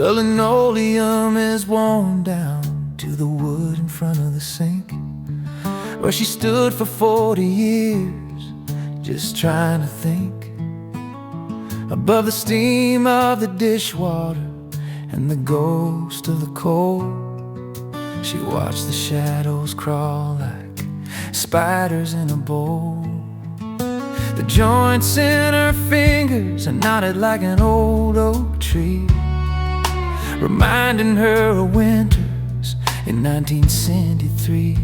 The linoleum is worn down to the wood in front of the sink, where she stood for 40 years, just trying to think. Above the steam of the dishwater and the ghost of the coal, she watched the shadows crawl like spiders in a bowl. The joints in her fingers are knotted like an old oak tree, reminding her of winters in 1973,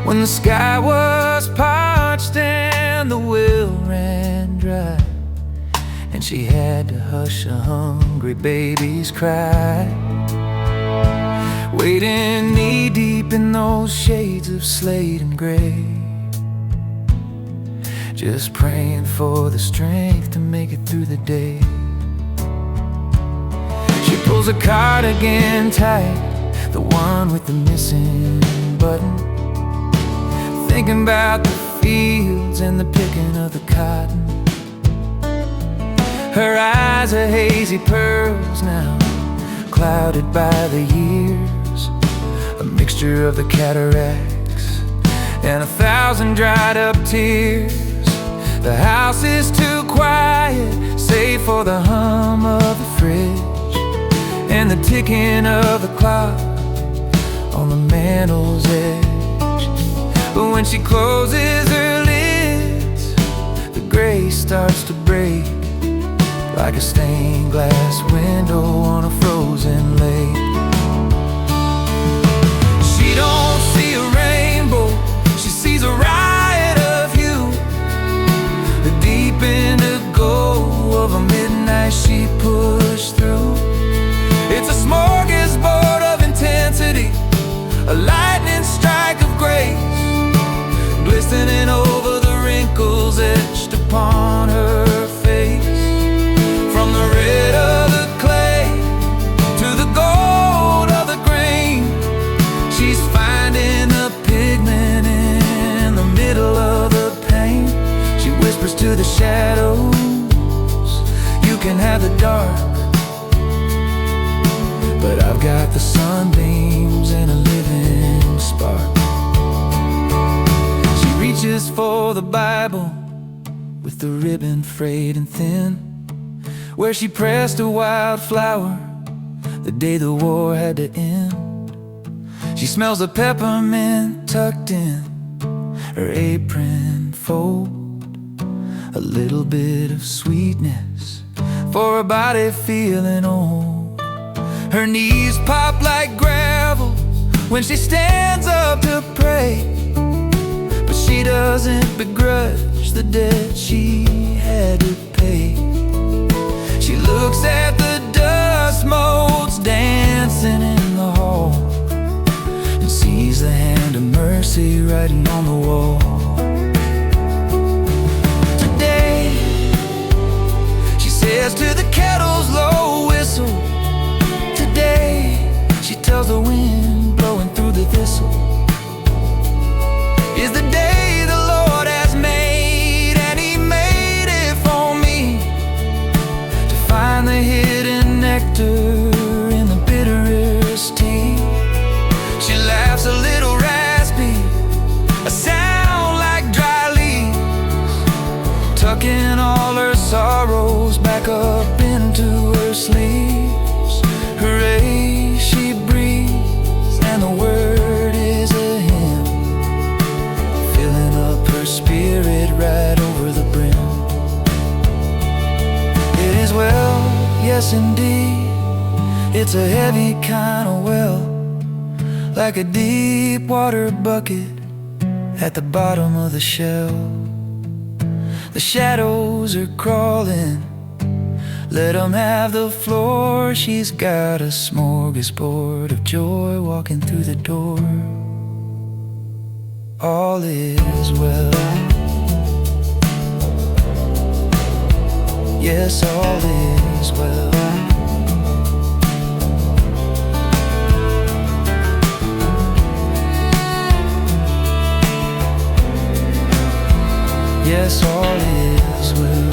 when the sky was parched and the well ran dry, and she had to hush a hungry baby's cry, wading knee-deep in those shades of slate and gray, just praying for the strength to make it through the day. She pulls a cardigan tight, the one with the missing button, thinking about the fields and the picking of the cotton. Her eyes are hazy pearls now, clouded by the years, a mixture of the cataracts and 1,000 dried up tears. The house is too quiet, save for the hum of the fridge and the ticking of the clock on the mantle's edge. But when she closes her lids, the gray starts to break, like a stained glass window on a frozen lake. She don't see a rainbow, she sees a riot of hue, the deep indigo of a midnight she pushed through. It's a smorgasbord of intensity, a lightning strike of grace, glistening over the wrinkles etched upon her face. From the red of the clay to the gold of the grain, she's finding the pigment in the middle of the pain. She whispers to the shadows, you can have the dark, but I've got the sunbeams and a living spark. She reaches for the Bible with the ribbon frayed and thin, where she pressed a wildflower the day the war had to end. She smells the peppermint tucked in her apron fold, a little bit of sweetness for a body feeling old. Her knees pop like gravel when she stands up to pray, but she doesn't begrudge the debt she had to pay. She looks at the dust motes dancing in the hall and sees the hand of mercy writing on the wall. Today, she says to the kettle's low whistle, today, she tells the wind blowing through the thistle, is the day the Lord has made, and He made it for me, to find the hidden nectar in the bitterest tea. She laughs a little raspy, a sound like dry leaves, tucking all her sorrows back up into her sleeves. Hooray, she breathes, and the word is a hymn, filling up her spirit right over the brim. It is well, yes indeed, it's a heavy kind of well, like a deep water bucket at the bottom of the shell. The shadows are crawling, let 'em have the floor. She's got a smorgasbord of joy walking through the door. All is well, yes, all is well. Yes, all is well.